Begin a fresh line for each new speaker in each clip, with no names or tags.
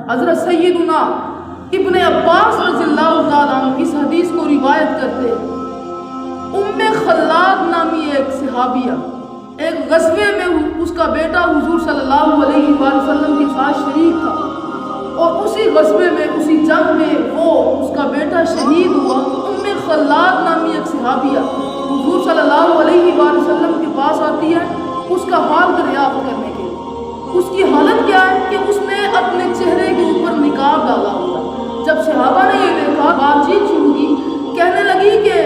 حضرت سیدنا ابن عباس رضی اللہ تعالیٰ عنہ اس حدیث کو روایت کرتے خلاد نامی ایک صحابیہ ایک غزوے میں اس کا بیٹا حضور صلی اللہ علیہ وسلم کے ساتھ شریک تھا، اور اسی غزوے میں اسی جنگ میں اس کا بیٹا شہید ہوا۔ خلاد نامی ایک صحابیہ حضور صلی اللہ علیہ وسلم کے پاس آتی ہے اس کا حال دریافت کرنے کے لیے۔ اس کی حالت کیا ہے کہ اس نے اپنے چہرے کے اوپر نقاب ڈالا ہوا۔ جب صحابہ نے یہ دیکھا، بات چیت شروع کی، کہنے لگی کہ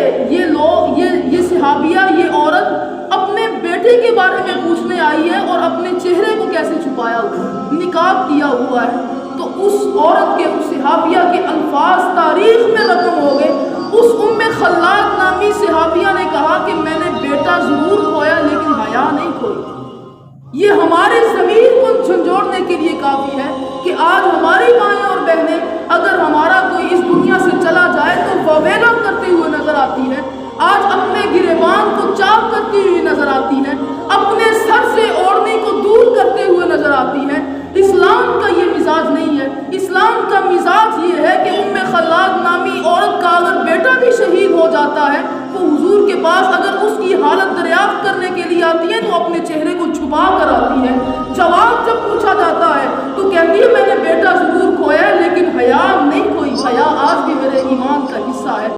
یہ صحابیہ، یہ عورت اپنے بیٹے کے بارے میں پوچھنے آئی ہے اور اپنے چہرے کو کیسے چھپایا ہوا ہے، نقاب کیا ہوا ہے۔ تو اس عورت کے، اس صحابیہ کے الفاظ تاریخ میں رقم ہو گئے۔ اس خلاد نامی صحابیہ نے کہا کہ میں نے بیٹا ضرور کھویا لیکن حیا نہیں کھوئی۔ یہ ہمارے ضمیر کو جھنجھوڑنے کے لیے کافی ہے کہ آج ہماری مائیں اور بہنیں اگر ہمارا کوئی اس دنیا سے چلا جائے تو وویلا کرتے ہوئے نظر آتی ہے، آج اپنے گریبان کو چاک کرتی ہوئی نظر آتی ہے، اپنے سر سے اوڑھنی کو دور کرتے ہوئے نظر آتی ہے۔ اسلام کا یہ مزاج نہیں ہے۔ اسلام کا مزاج یہ